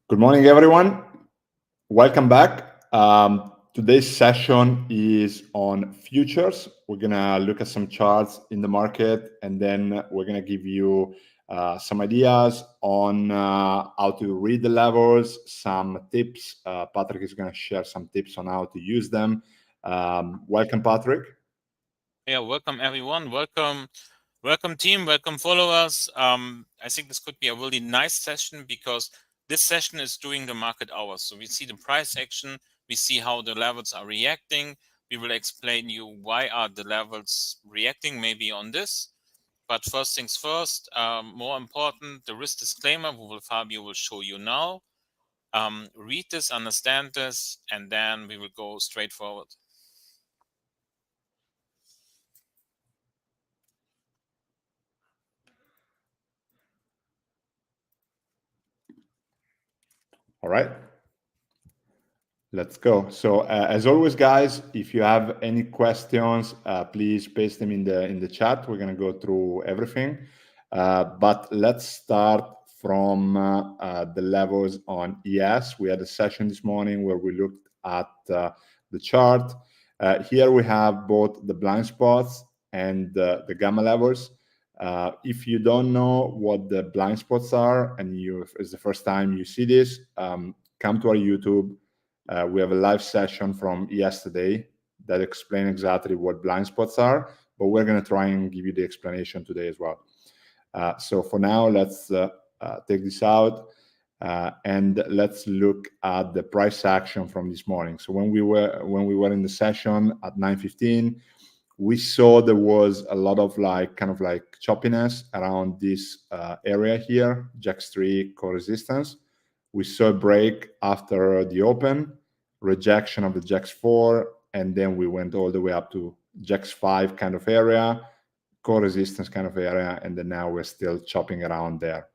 Good morning, everyone. Welcome back. Today's session is on futures. We're going to look at some charts in the market, and then we're going to give you some ideas on how to read the levels, some tips. Patrick is going to share some tips on how to use them. Welcome, Patrick. Yeah, welcome everyone. Welcome team. Welcome followers. I think this could be a really nice session because this session is during the market hours. So we see the price action. We see how the levels are reacting. We will explain you why are the levels reacting maybe on this. But first things first, more important, the risk disclaimer Fabio will show you now. Read this, understand this, and then we will go straight forward. All right. Let's go. So as always, guys, if you have any questions, please paste them in the chat. We're going to go through everything. But let's start from the levels on ES. We had a session this morning where we looked at the chart. Here we have both the blind spots and the gamma levels. If you don't know what the blind spots are and it's the first time you see this, come to our YouTube. We have a live session from yesterday that explain exactly what blind spots are, but we're going to try and give you the explanation today as well. So for now, let's take this out and let's look at the price action from this morning. So when we were in the session at 9:15, we saw there was a lot of kind of choppiness around this area here, JAX3 core resistance. We saw a break after the open, rejection of the JAX4, and then we went all the way up to JAX5 kind of area, core resistance kind of area, and then now we're still chopping around there.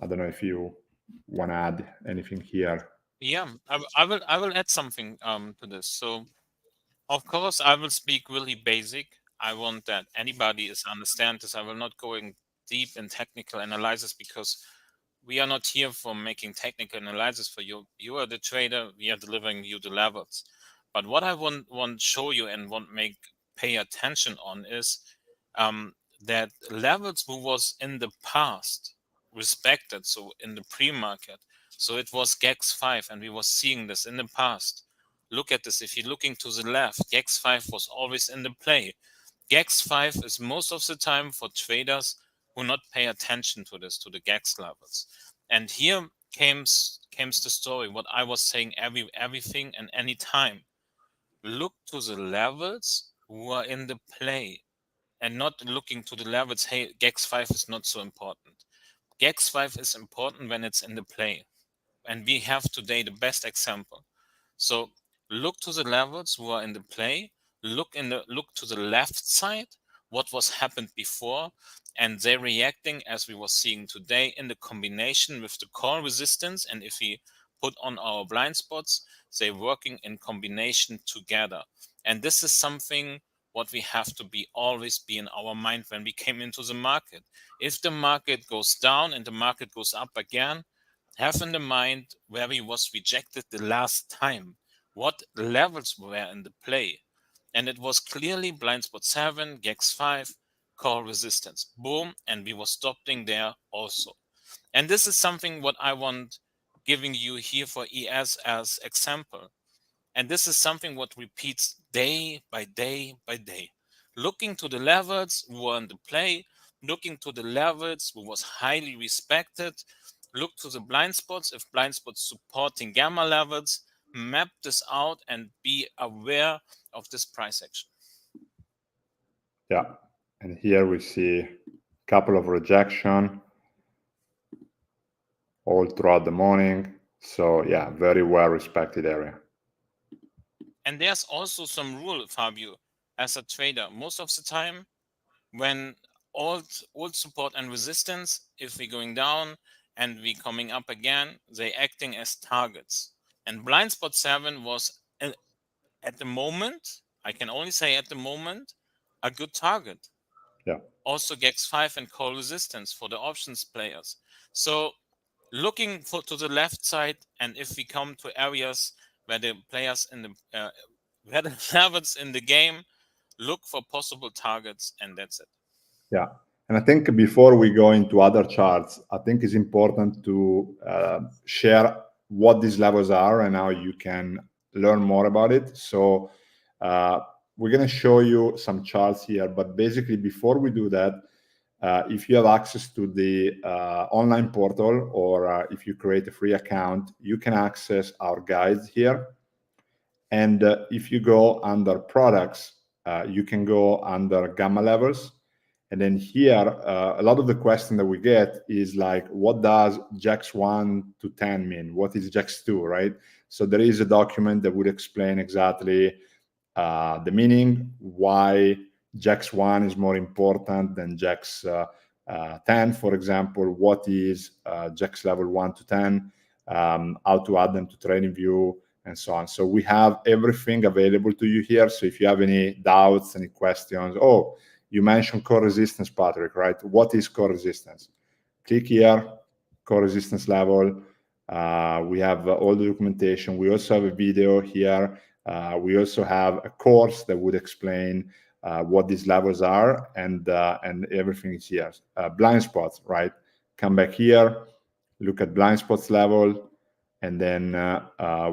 I don't know if you want to add anything here. Yeah, I will add something to this. So of course I will speak really basic. I want that anybody is understand this. I will not go in deep in technical analysis because we are not here for making technical analysis for you. You are the trader. We are delivering you the levels. But what I want show you and want make pay attention on is that levels who was in the past respected. So in the pre-market, so it was GEX5, and we was seeing this in the past. Look at this. If you're looking to the left, GEX5 was always in the play. GEX5 is most of the time for traders who not pay attention to this, to the GEX levels. And here comes the story, what I was saying everything and any time. Look to the levels who are in the play and not looking to the levels, hey, GEX5 is not so important. GEX5 is important when it's in the play. And we have today the best example. So look to the levels who are in the play, look to the left side, what was happened before, and they're reacting as we were seeing today in the combination with the core resistance. And if we put on our blind spots, they're working in combination together. And this is something what we have to always be in our mind when we came into the market. If the market goes down and the market goes up again, have in the mind where he was rejected the last time, what levels were in the play. And it was clearly blind spot 7, GEX5, core resistance. Boom, and we were stopping there also. And this is something what I want giving you here for ES as example. And this is something what repeats day by day by day. Looking to the levels who were in the play, looking to the levels who was highly respected, look to the blind spots, if blind spots supporting gamma levels, map this out and be aware of this price action. Yeah, and here we see a couple of rejection all throughout the morning. So yeah, very well respected area. And there's also some rule, Fabio, as a trader. Most of the time, when old support and resistance, if we're going down and we coming up again, they acting as targets. And blind spot 7 was at the moment, I can only say at the moment, a good target. Yeah. Also GEX5 and call resistance for the options players. So looking to the left side, and if we come to areas where the players in the where the levels in the game, look for possible targets, and that's it. Yeah. And I think before we go into other charts, I think it's important to share what these levels are and how you can learn more about it. So we're going to show you some charts here, but basically before we do that, if you have access to the online portal, or if you create a free account, you can access our guides here. And if you go under products, you can go under gamma levels. And then here, a lot of the question that we get is like, what does JAX 1 to 10 mean? What is JAX 2, right? So there is a document that would explain exactly the meaning, why JAX 1 is more important than JAX 10, for example, what is JAX level 1 to 10, how to add them to TradingView, and so on. So we have everything available to you here. So if you have any doubts, any questions, oh, you mentioned core resistance, Patrick, right? What is core resistance? Click here, core resistance level. We have all the documentation. We also have a video here. We also have a course that would explain what these levels are, and everything is here. Blind spots, right? Come back here, look at blind spots level, and then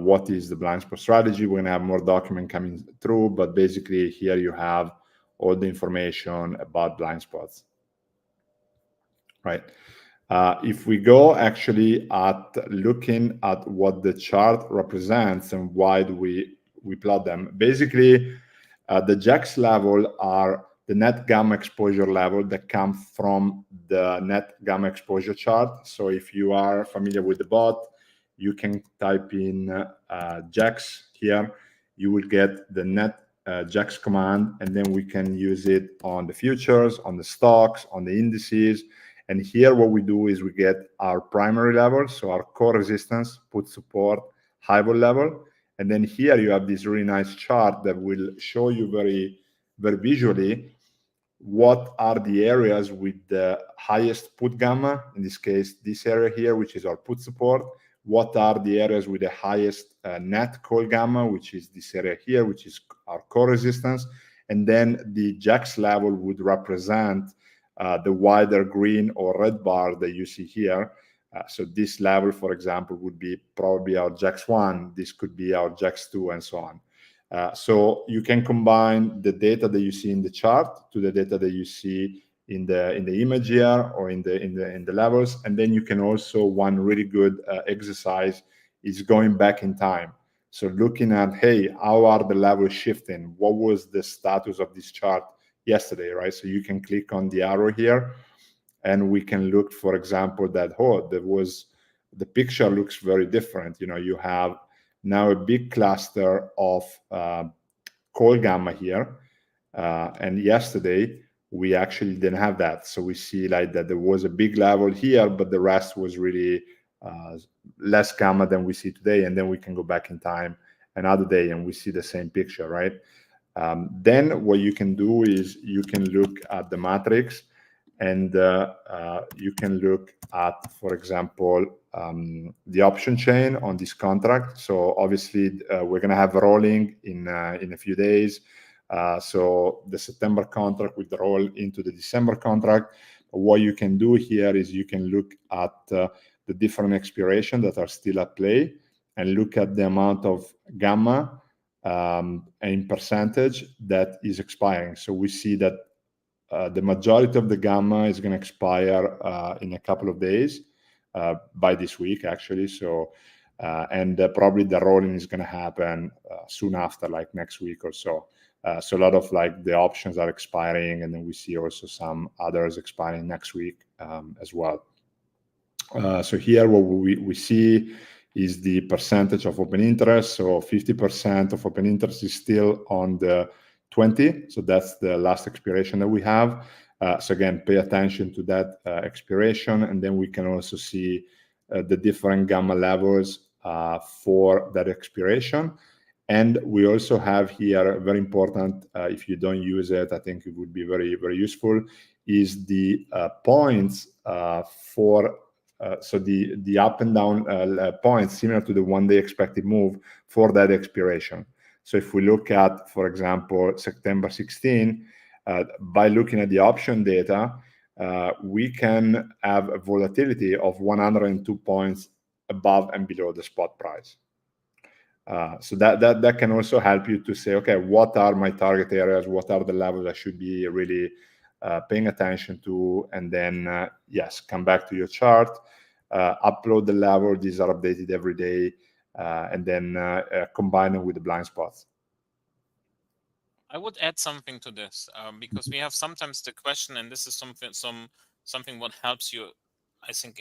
what is the blind spot strategy. We're gonna have more document coming through, but basically here you have all the information about blind spots, right? If we go actually at looking at what the chart represents and why do we plot them, basically the JAX level are the net gamma exposure level that come from the net gamma exposure chart. So if you are familiar with the bot, you can type in JAX here. You will get the net JAX command, and then we can use it on the futures, on the stocks, on the indices. And here what we do is we get our primary level, so our core resistance, put support, high vol level. And then here you have this really nice chart that will show you very, very visually what are the areas with the highest put gamma, in this case, this area here, which is our put support. What are the areas with the highest net call gamma, which is this area here, which is our core resistance. And then the JAX level would represent the wider green or red bar that you see here. So this level, for example, would be probably our JAX 1. This could be our JAX 2, and so on. So you can combine the data that you see in the chart to the data that you see in the image here, or in the levels. And then you can also, one really good exercise is going back in time. So looking at, hey, how are the levels shifting? What was the status of this chart yesterday, right? So you can click on the arrow here, and we can look, for example, that, oh, the picture looks very different. You know, you have now a big cluster of call gamma here, and yesterday we actually didn't have that. So we see like that there was a big level here, but the rest was really less gamma than we see today. And then we can go back in time another day and we see the same picture, right? Then what you can do is you can look at the matrix, and you can look at, for example, the option chain on this contract. So obviously we're going to have rolling in a few days. So the September contract will roll into the December contract. What you can do here is you can look at the different expirations that are still at play, and look at the amount of gamma in percentage that is expiring. So we see that the majority of the gamma is going to expire in a couple of days, by this week actually. So and probably the rolling is going to happen soon after, like next week or so. So a lot of like the options are expiring, and then we see also some others expiring next week as well. So here what we see is the percentage of open interest. So 50% of open interest is still on the 20. So that's the last expiration that we have. So again, pay attention to that expiration, and then we can also see the different gamma levels for that expiration. And we also have here, very important, if you don't use it, I think it would be very, very useful, is the points for so the up and down points similar to the one-day expected move for that expiration. So if we look at, for example, September 16, by looking at the option data, we can have a volatility of 102 points above and below the spot price. So that can also help you to say, okay, what are my target areas? What are the levels I should be really paying attention to? And then, yes, come back to your chart, upload the level. These are updated every day, and then combine them with the blind spots. I would add something to this because we have sometimes the question, and this is something what helps you, I think,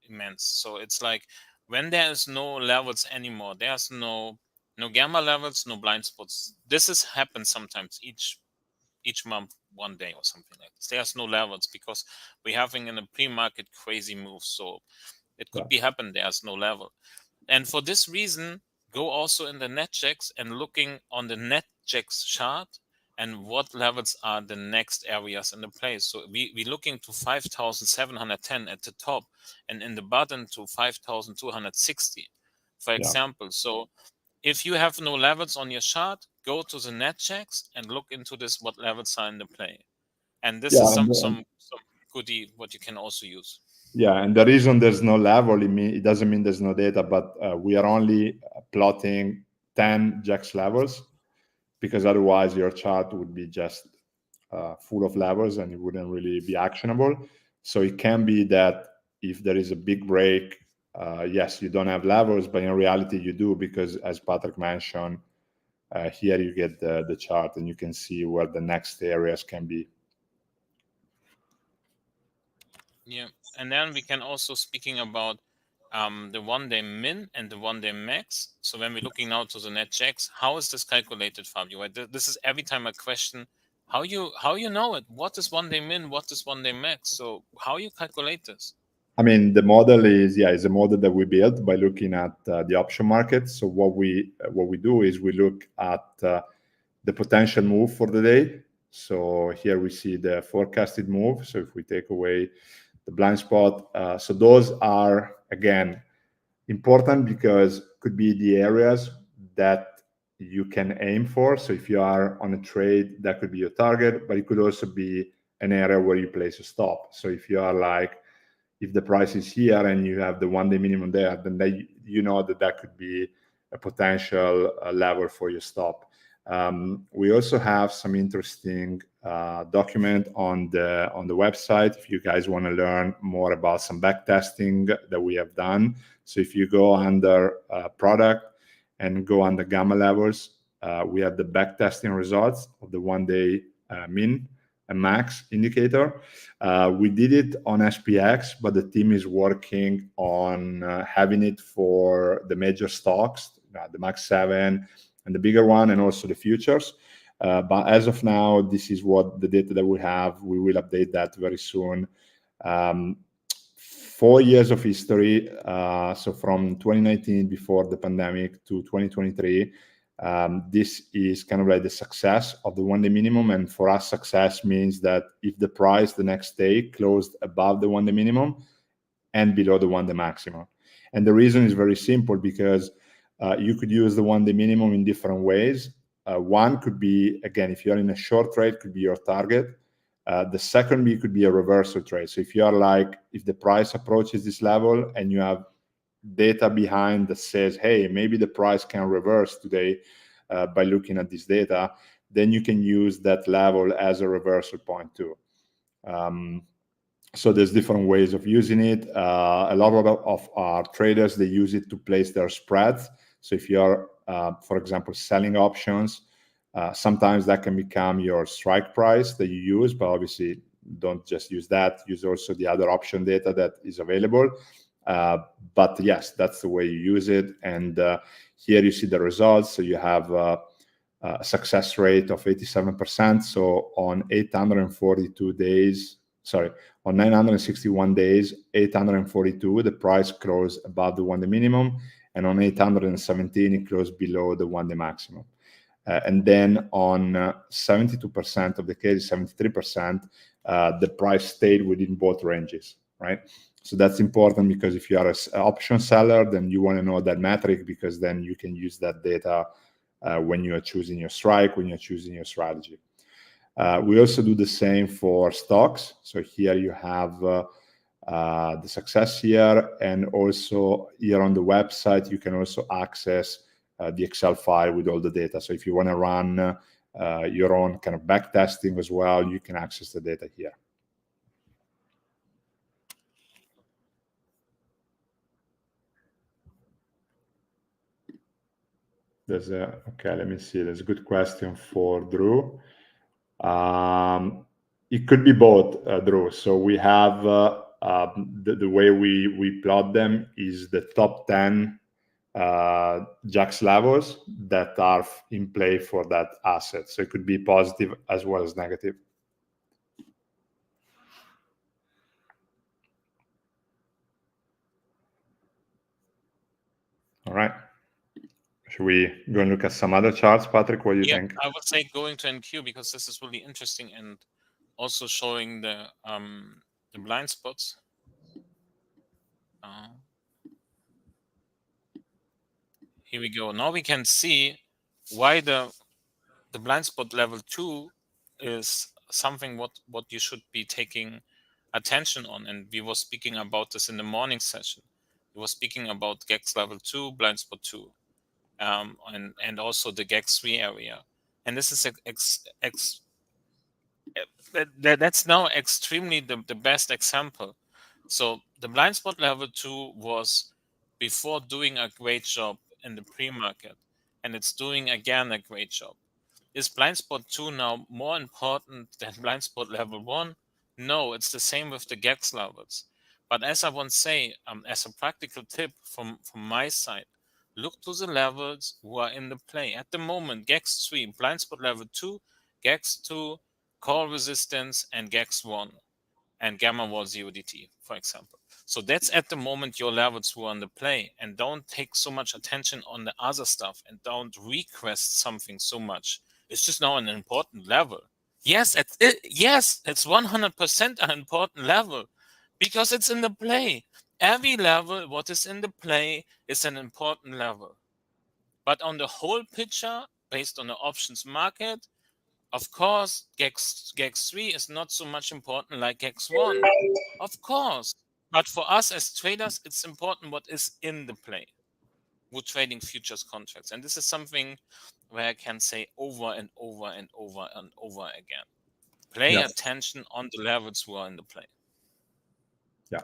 immense. So it's like when there is no levels anymore, there's no gamma levels, no blind spots. This has happened sometimes each month, one day or something like this. There's no levels because we're having in a pre-market crazy move. So it could be happen there's no level. And for this reason, go also in the NetJacks and looking on the NetJacks chart and what levels are the next areas in the place. So we're looking to 5,710 at the top and in the bottom to 5,260, for example. So if you have no levels on your chart, go to the NetJacks and look into this, what levels are in the play. And this is some goodie what you can also use. Yeah, and the reason there's no level, it doesn't mean there's no data, but we are only plotting 10 JAX levels, because otherwise your chart would be just full of levels and it wouldn't really be actionable. So it can be that if there is a big break, yes, you don't have levels, but in reality you do, because as Patrick mentioned, here you get the chart and you can see where the next areas can be. Yeah, and then we can also speaking about the one-day min and the one-day max. So when we're looking now to the NetJacks, how is this calculated, Fabio? Right? This is every time a question. How you know it? What is one-day min? What is one-day max? So how you calculate this? I mean, the model is a model that we built by looking at the option market. So what we do is we look at the potential move for the day. So here we see the forecasted move. So if we take away the blind spot, so those are again important because could be the areas that you can aim for. So if you are on a trade, that could be your target, but it could also be an area where you place a stop. So if you are like, if the price is here and you have the one-day minimum there, then you know that could be a potential level for your stop. We also have some interesting document on the website if you guys want to learn more about some backtesting that we have done. So if you go under product and go under gamma levels, we have the backtesting results of the one-day min and max indicator. We did it on SPX, but the team is working on having it for the major stocks, the max 7 and the bigger one, and also the futures. But as of now, this is what the data that we have. We will update that very soon. 4 years of history, so from 2019 before the pandemic to 2023, this is kind of like the success of the one-day minimum. And for us, success means that if the price the next day closed above the one-day minimum and below the one-day maximum. And the reason is very simple, because you could use the one-day minimum in different ways. One could be, again, if you're in a short trade, could be your target. The second could be a reversal trade. So if you are like, if the price approaches this level and you have data behind that says, hey, maybe the price can reverse today by looking at this data, then you can use that level as a reversal point too. So there's different ways of using it. A lot of our traders, they use it to place their spreads. So if you're, for example, selling options, sometimes that can become your strike price that you use, but obviously don't just use that. Use also the other option data that is available. But yes, that's the way you use it. And here you see the results. So you have a success rate of 87%. So on 842 days, sorry, on 961 days, 842, the price closed above the one-day minimum. And on 817, it closed below the one-day maximum. And then on 72% of the cases, 73%, the price stayed within both ranges, right? So that's important, because if you are an option seller, then you want to know that metric, because then you can use that data when you are choosing your strike, when you're choosing your strategy. We also do the same for stocks. So here you have the success here, and also here on the website you can also access the Excel file with all the data. So if you want to run your own kind of back testing as well, you can access the data here. There's a, okay, let me see. There's a good question for Drew. It could be both, Drew. So we have the way we plot them is the top 10 JAX levels that are in play for that asset. So it could be positive as well as negative. All right. Should we go and look at some other charts, Patrick? What do you think? I would say going to NQ, because this is really interesting and also showing the blind spots. Here we go. Now we can see why the blind spot level 2 is something what you should be taking attention on. And we were speaking about this in the morning session. We were speaking about GEX level 2, blind spot 2, and also the GEX 3 area. And this is that's now extremely the best example. So the blind spot level 2 was before doing a great job in the pre-market, and it's doing again a great job. Is blind spot 2 now more important than blind spot level 1? No, it's the same with the GEX levels. But as I want to say, as a practical tip from my side, look to the levels who are in the play. At the moment, GEX 3, blind spot level 2, GEX 2, call resistance, and GEX 1, and gamma wall ZODT, for example. So that's at the moment your levels who are on the play, and don't take so much attention on the other stuff, and don't request something so much. It's just now an important level. Yes, it's 100% an important level, because it's in the play. Every level, what is in the play, is an important level. But on the whole picture, based on the options market, of course, GEX 3 is not so much important like GEX 1. Of course. But for us as traders, it's important what is in the play. We're trading futures contracts. And this is something where I can say over and over and over and over again. Pay attention on the levels who are in the play. Yeah,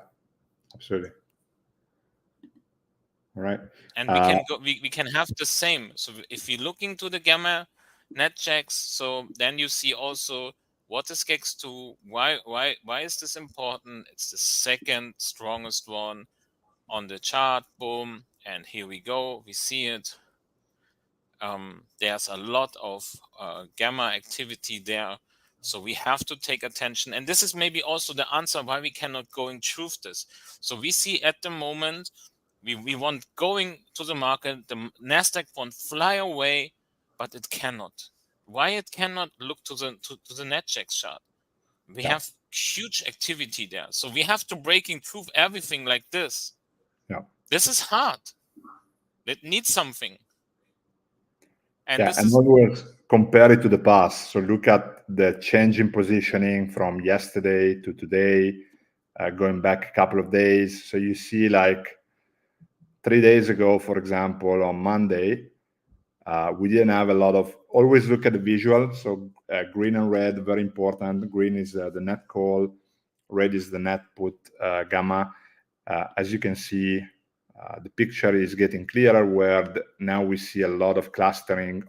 absolutely. All right. And we can go, we can have the same. So if you're looking to the gamma net checks, so then you see also what is GEX 2, why is this important? It's the second strongest one on the chart. Boom, and here we go. We see it. There's a lot of gamma activity there, so we have to take attention. And this is maybe also the answer why we cannot go and prove this. So we see at the moment we want going to the market, the Nasdaq won't fly away, but it cannot. Why it cannot? Look to the NetJax chart. We have huge activity there, so we have to breaking proof everything like this. This is hard. It needs something. And this is always compare it to the past. So look at the change in positioning from yesterday to today, going back a couple of days. So you see, like 3 days ago, for example, on Monday, we didn't have a lot of, always look at the visual. So green and red, very important. Green is the net call, red is the net put gamma. As you can see, the picture is getting clearer, where now we see a lot of clustering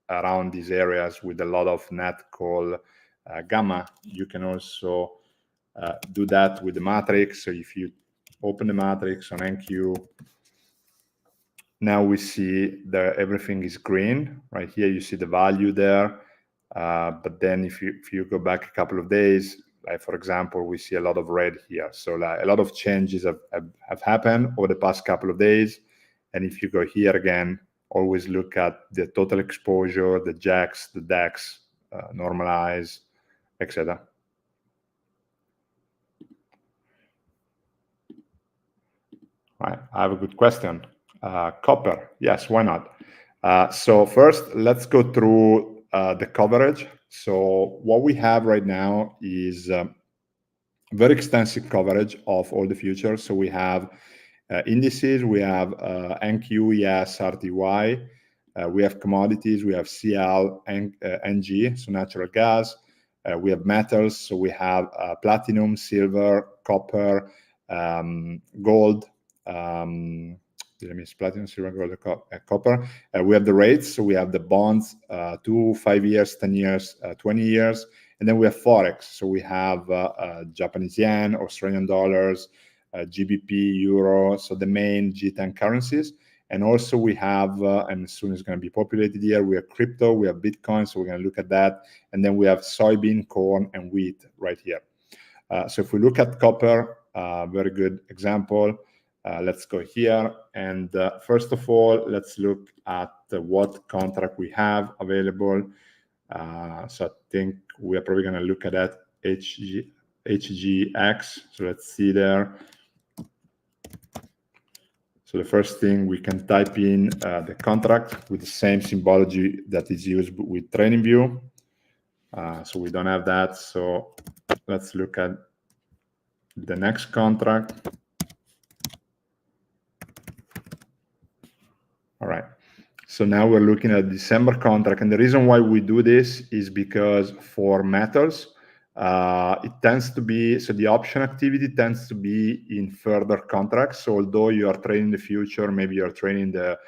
around these areas with a lot of net call gamma. You can also do that with the matrix. So if you open the matrix on NQ, now we see that everything is green. Right here, you see the value there. But then if you go back a couple of days, like for example, we see a lot of red here. So like, a lot of changes have happened over the past couple of days. And if you go here again, always look at the total exposure, the JAX, the DAX, normalize, etc. Right, I have a good question. Copper, yes, why not? So first, let's go through the coverage. So what we have right now is very extensive coverage of all the futures. So we have indices, we have NQ, ES, RTY, we have commodities, we have CL, NG, so natural gas. We have metals, so we have platinum, silver, copper, gold. Let me platinum, silver, gold, copper. We have the rates, so we have the bonds, 2, 5 years, 10 years, 20 years. And then we have forex, so we have Japanese yen, Australian dollars, GBP, euro, so the main G10 currencies. And also we have, and soon it's going to be populated here, we have crypto, we have Bitcoin, so we're going to look at that. And then we have soybean, corn, and wheat right here. So if we look at copper, very good example. Let's go here. And first of all, let's look at what contract we have available. So I think we are probably going to look at that HGX. So let's see there. So the first thing, we can type in the contract with the same symbology that is used with TradingView. So we don't have that. So let's look at the next contract. All right. So now we're looking at December contract. And the reason why we do this is because for metals, it tends to be, so the option activity tends to be in further contracts. So although you are trading the future, maybe you're trading the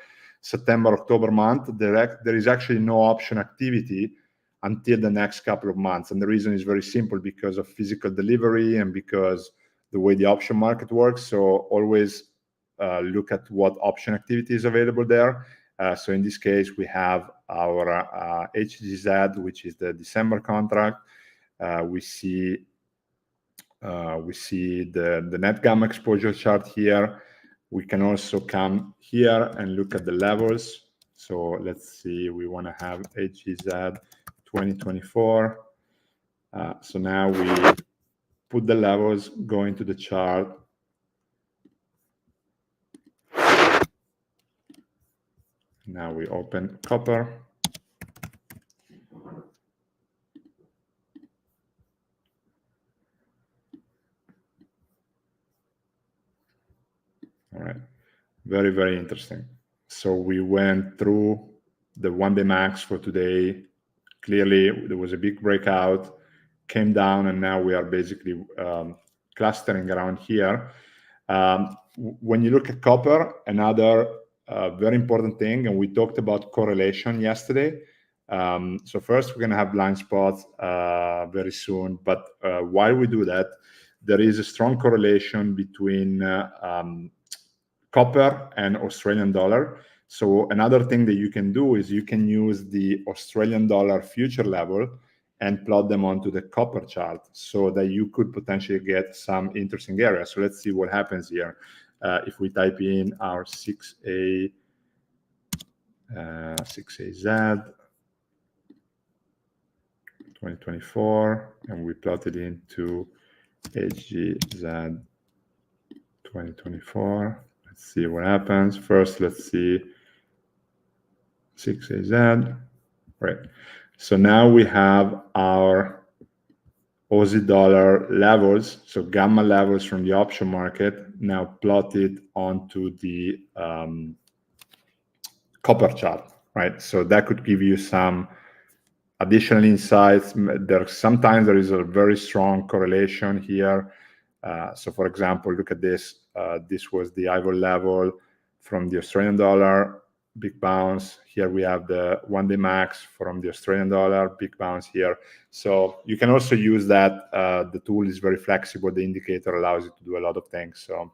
September, October month, there is actually no option activity until the next couple of months. And the reason is very simple, because of physical delivery and because the way the option market works. So always look at what option activity is available there. So in this case, we have our HGZ, which is the December contract. We see the net gamma exposure chart here. We can also come here and look at the levels. So let's see, we want to have HGZ 2024. So now we put the levels, go into the chart. Now we open copper. All right, very, very interesting. So we went through the one-day max for today. Clearly, there was a big breakout, came down, and now we are basically clustering around here. When you look at copper, another very important thing, and we talked about correlation yesterday. So first, we're going to have blind spots very soon. But while we do that, there is a strong correlation between copper and Australian dollar. So another thing that you can do is you can use the Australian dollar future level and plot them onto the copper chart so that you could potentially get some interesting areas. So let's see what happens here. If we type in our 6AZ 2024 and we plot it into HGZ 2024. Let's see what happens. First, let's see 6AZ. Right. So now we have our Aussie dollar levels, so gamma levels from the option market, now plotted onto the copper chart, right? So that could give you some additional insights. Sometimes there is a very strong correlation here. So for example, look at this. This was the IVO level from the Australian dollar, big bounce. Here we have the one-day max from the Australian dollar, big bounce here. So you can also use that. The tool is very flexible. The indicator allows you to do a lot of things. So.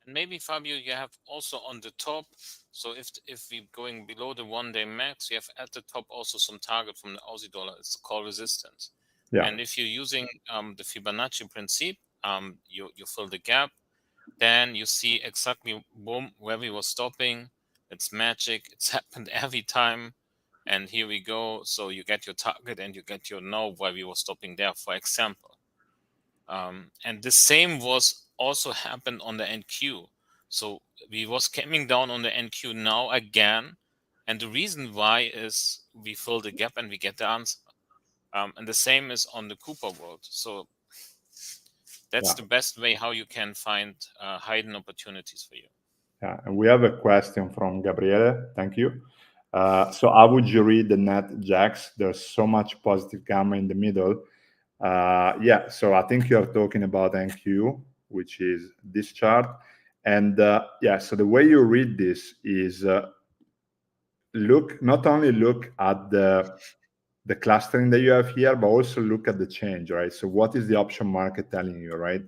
And maybe, Fabio, you have also on the top, so if we're going below the one-day max, you have at the top also some target from the Aussie dollar. It's the call resistance. Yeah. And if you're using the Fibonacci principle, you fill the gap, then you see exactly, boom, where we were stopping. It's magic. It's happened every time. And here we go. So you get your target and you get your know where we were stopping there, for example. And the same was also happened on the NQ. So we was coming down on the NQ now again, and the reason why is we fill the gap and we get the answer. And the same is on the Cooper world. So that's the best way how you can find hidden opportunities for you. Yeah, and we have a question from Gabriele. Thank you. So how would you read the net jacks? There's so much positive gamma in the middle. Yeah, so I think you're talking about NQ, which is this chart. And yeah, so the way you read this is not only look at the clustering that you have here, but also look at the change, right? So what is the option market telling you, right?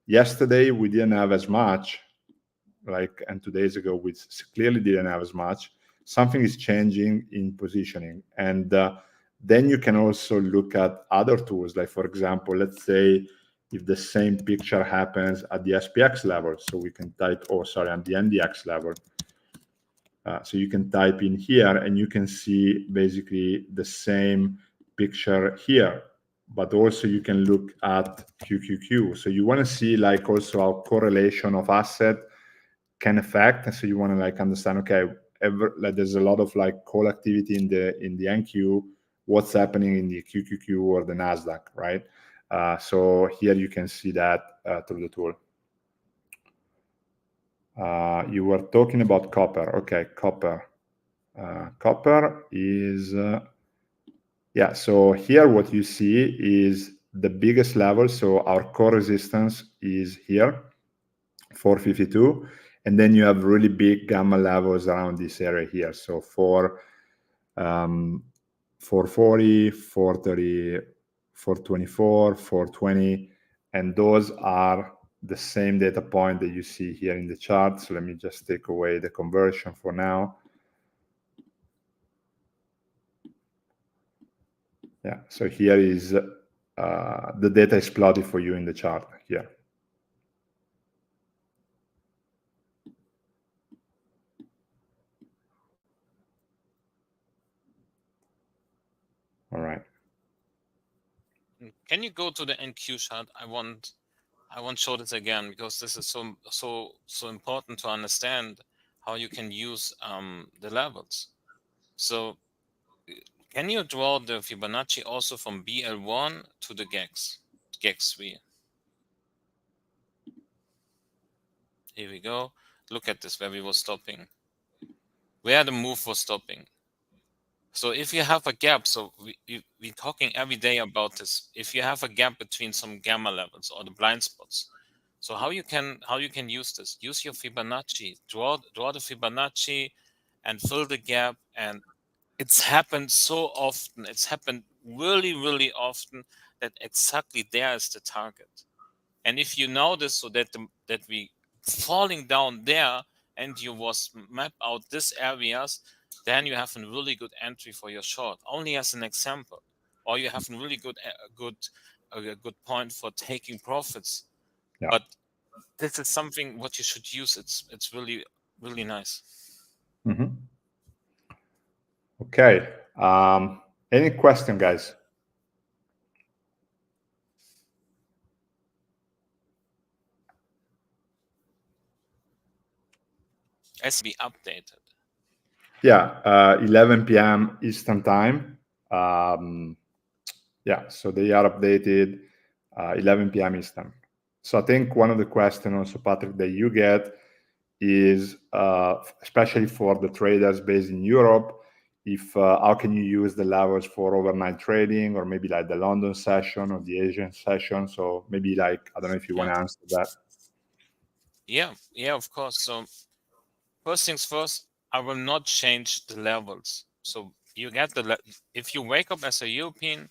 Yesterday, we didn't have as much, and 2 days ago, we clearly didn't have as much. Something is changing in positioning. And then you can also look at other tools, like, for example, let's say if the same picture happens at the SPX level. So we can type, at the NDX level. So you can type in here and you can see basically the same picture here, but also you can look at QQQ. So you want to see also how correlation of asset can affect. And so you want to understand, okay, there's a lot of call activity in the NQ, what's happening in the QQQ or the NASDAQ, right? So here you can see that through the tool. You were talking about copper. Okay, copper. Copper is, yeah, so here what you see is the biggest level. So our core resistance is here, 452. And then you have really big gamma levels around this area here. So 440, 430, 424, 420. And those are the same data point that you see here in the chart. So let me just take away the conversion for now. Yeah, so here is the data is plotted for you in the chart here. All right. Can you go to the NQ chart? I want show this again because this is so important to understand how you can use the levels. So can you draw the Fibonacci also from BL1 to the GEX3? Here we go. Look at this where we were stopping, where the move was stopping. So if you have a gap, so we're talking every day about this. If you have a gap between some gamma levels or the blind spots, so how you can use this? Use your Fibonacci, draw the Fibonacci, and fill the gap. And it's happened so often. It's happened really, really often that exactly there is the target. And if you know this, so that that we falling down there, and you was map out these areas, then you have a really good entry for your short. Only as an example, or you have a really good point for taking profits. Yeah. But this is something what you should use. It's really, really nice. Mm-hmm. Okay. Any question, guys? Has to be updated. Yeah, 11 p.m. Eastern time. Yeah, so they are updated 11 p.m. Eastern. So I think one of the questions also, Patrick, that you get is, especially for the traders based in Europe, if how can you use the levels for overnight trading, or maybe like the London session or the Asian session? So maybe I don't know if you want to answer that. Yeah, of course. So first things first, I will not change the levels. So you get if you wake up as a European,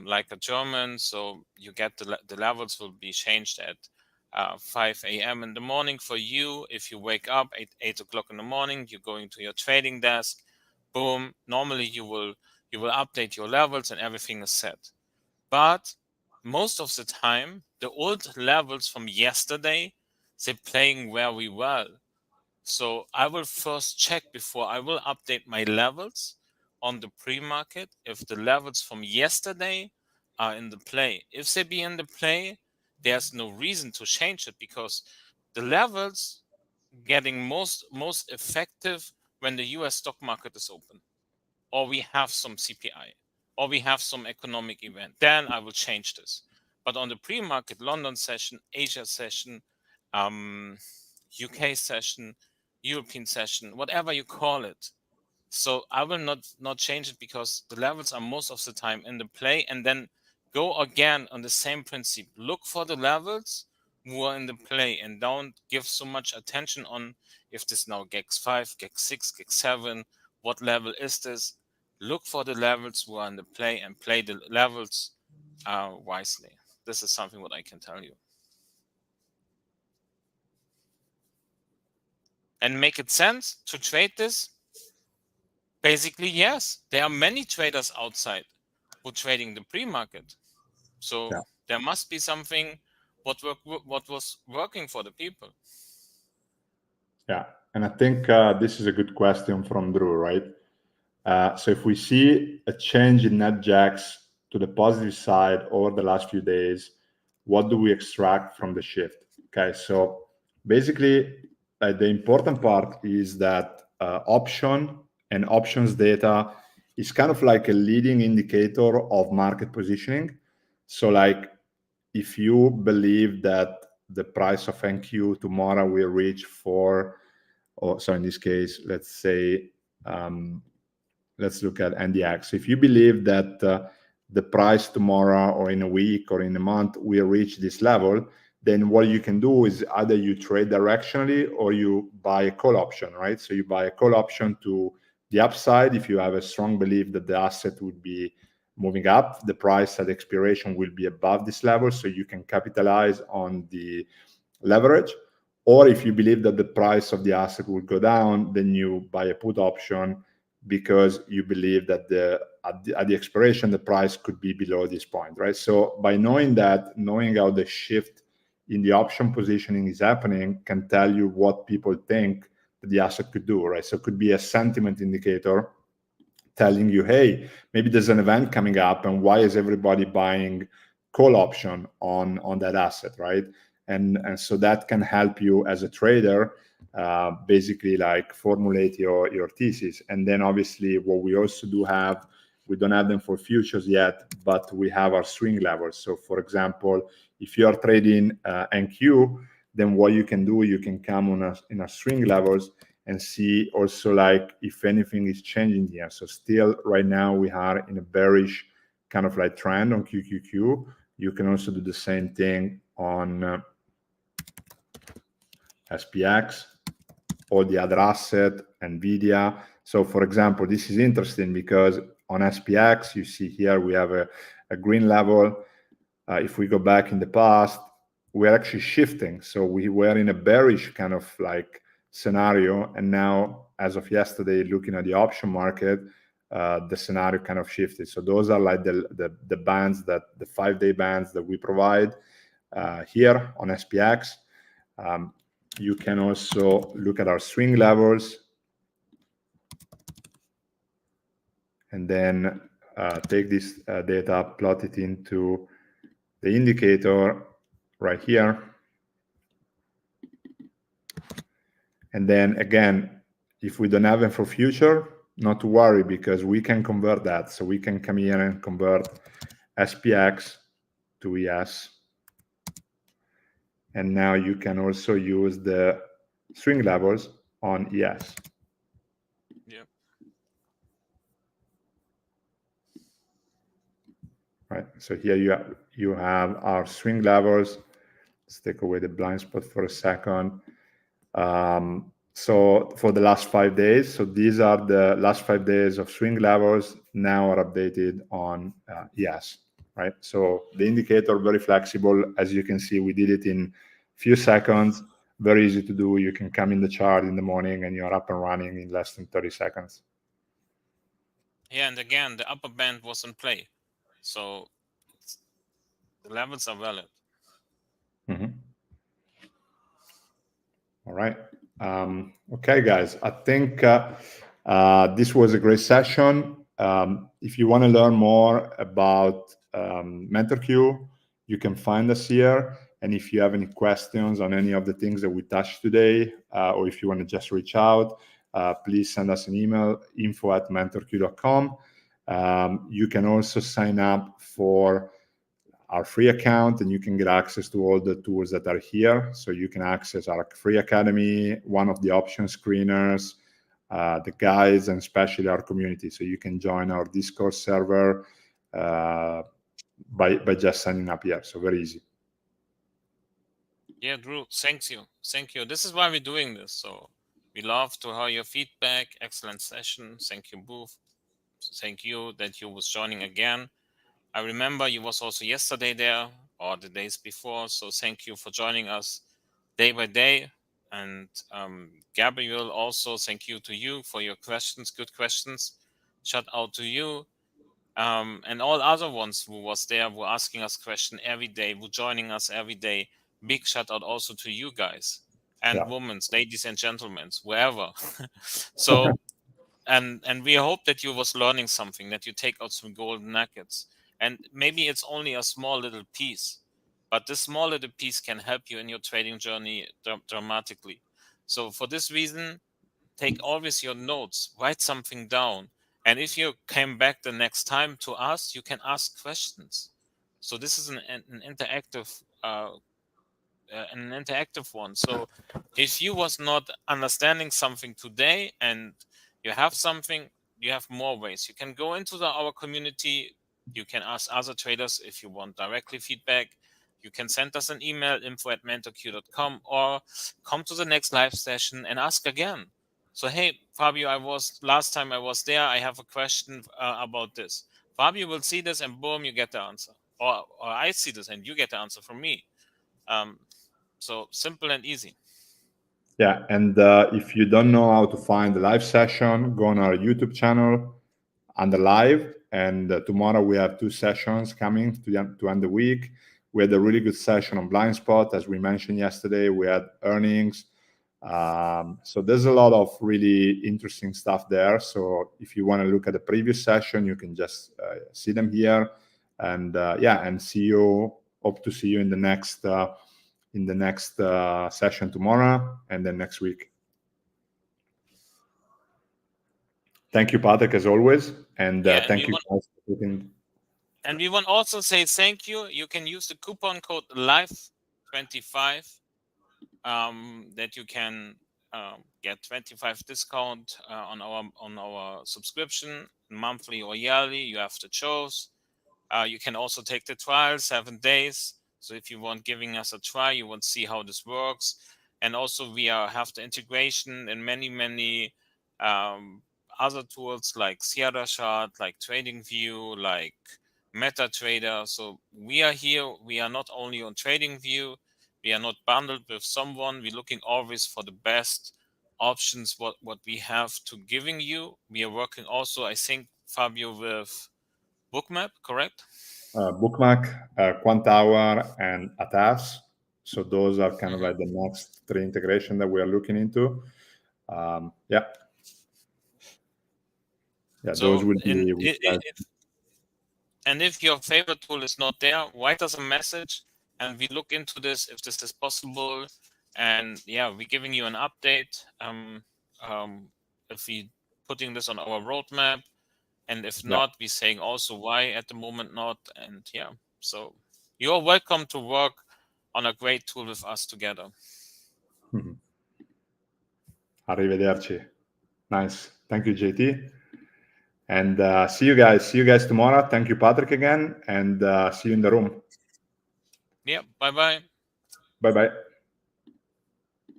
like a German, so you get the levels will be changed at 5 a.m. in the morning for you. If you wake up at 8 o'clock in the morning, you're going to your trading desk. Boom. Normally you will update your levels and everything is set. But most of the time, the old levels from yesterday, they're playing very well. So I will first check before I will update my levels on the pre-market if the levels from yesterday are in the play. If they be in the play, there's no reason to change it, because the levels getting most effective when the US stock market is open, or we have some CPI, or we have some economic event. Then I will change this. But on the pre-market, London session, Asia session, UK session, European session, whatever you call it, so I will not change it, because the levels are most of the time in the play, and then go again on the same principle. Look for the levels who are in the play, and don't give so much attention on if this now GEX 5, GEX 6, GEX 7, what level is this? Look for the levels who are in the play and play the levels wisely. This is something what I can tell you. And make it sense to trade this? Basically, yes. There are many traders outside who trading the pre-market. So Yeah. there must be something what was working for the people. Yeah, and I think this is a good question from Drew, right? So if we see a change in net jacks to the positive side over the last few days, what do we extract from the shift? Okay, so basically, the important part is that option and options data is kind of like a leading indicator of market positioning. So like if you believe that the price of NQ tomorrow will reach 4, or so in this case, let's say, let's look at NDX. If you believe that the price tomorrow or in a week or in a month will reach this level, then what you can do is either you trade directionally or you buy a call option, right? So you buy a call option to the upside. If you have a strong belief that the asset would be moving up, the price at expiration will be above this level, so you can capitalize on the leverage. Or if you believe that the price of the asset will go down, then you buy a put option because you believe that at the expiration, the price could be below this point, right? So by knowing that, knowing how the shift in the option positioning is happening can tell you what people think that the asset could do, right? So it could be a sentiment indicator telling you, hey, maybe there's an event coming up, and why is everybody buying call option on that asset, right? And so that can help you as a trader basically like formulate your thesis. And then obviously what we also do have, we don't have them for futures yet, but we have our swing levels. So for example, if you are trading NQ, then what you can do, you can come on in our swing levels and see also like if anything is changing here. So still right now we are in a bearish kind of like trend on QQQ. You can also do the same thing on SPX, all the other asset, NVIDIA. So for example, this is interesting because on SPX, you see here we have a green level. If we go back in the past, we're actually shifting. So we were in a bearish kind of like scenario. And now, as of yesterday, looking at the option market, the scenario kind of shifted. So those are like the bands, that the 5-day bands that we provide here on SPX. You can also look at our swing levels and then take this data, plot it into the indicator right here. And then again, if we don't have them for future, not to worry, because we can convert that. So we can come here and convert SPX to ES. And now you can also use the swing levels on ES. Yeah. Right. So here you have our swing levels. Let's take away the blind spot for a second. So for the last 5 days, so these are the last 5 days of swing levels now are updated on ES, right? So the indicator very flexible. As you can see, we did it in few seconds, very easy to do. You can come in the chart in the morning and you're up and running in less than 30 seconds. Yeah, and again, the upper band was in play. So the levels are valid. Mm-hmm. All right. Okay, guys, I think this was a great session. If you want to learn more about MenthorQ, you can find us here. And if you have any questions on any of the things that we touched today, or if you want to just reach out, please send us an email, info@mentorq.com. You can also sign up for our free account, and you can get access to all the tools that are here. So you can access our free academy, one of the option screeners, the guides, and especially our community. So you can join our Discord server by just signing up here. So very easy. Yeah, Drew, thank you. This is why we're doing this. So we love to hear your feedback. Excellent session. Thank you, Booth. Thank you that you was joining again. I remember you was also yesterday there or the days before. So thank you for joining us day by day. And Gabriel, also thank you to you for your questions, good questions. Shout out to you. And all other ones who was there, were asking us questions every day, were joining us every day. Big shout out also to you guys and women, ladies and gentlemen, wherever. So, and we hope that you was learning something, that you take out some golden nuggets. And maybe it's only a small little piece, but this small little piece can help you in your trading journey dramatically. So for this reason, take always your notes, write something down. And if you came back the next time to us, you can ask questions. So this is an interactive one. So if you was not understanding something today and you have something, you have more ways. You can go into our community. You can ask other traders if you want directly feedback. You can send us an email, info@mentorq.com, or come to the next live session and ask again. So, hey, Fabio, last time I was there, I have a question about this. Fabio will see this and boom, you get the answer. Or I see this and you get the answer from me. So simple and easy. Yeah, and if you don't know how to find the live session, go on our YouTube channel under live. And tomorrow we have 2 sessions coming to end the week. We had a really good session on blind spot, as we mentioned yesterday. We had earnings. So there's a lot of really interesting stuff there. So if you want to look at the previous session, you can just see them here. And and hope to see you in the next session tomorrow and then next week. Thank you, Patrick, as always, and thank you guys for putting. And we want also say thank you. You can use the coupon code LIFE25 that you can get 25 discount on our subscription, monthly or yearly. You have to choose. You can also take the trial 7 days. So if you want giving us a try, you want to see how this works. And also we have the integration in many other tools like Sierra Chart, like TradingView, like MetaTrader. So we are here. We are not only on TradingView. We are not bundled with someone. We're looking always for the best options, what we have to giving you. We are working also, I think, Fabio, with Bookmap, correct? Bookmap, Quanthour, and Atas. So those are kind of like the next 3 integration that we are looking into. So those would be. And if your favorite tool is not there, write us a message and we look into this if this is possible. And yeah, we're giving you an update. If we putting this on our roadmap, and if not, we're saying also why at the moment not. And yeah, so you're welcome to work on a great tool with us together. Arrivederci. Nice. Thank you, JT. And see you guys tomorrow. Thank you, Patrick, again, and see you in the room. Yeah, bye-bye. Bye-bye.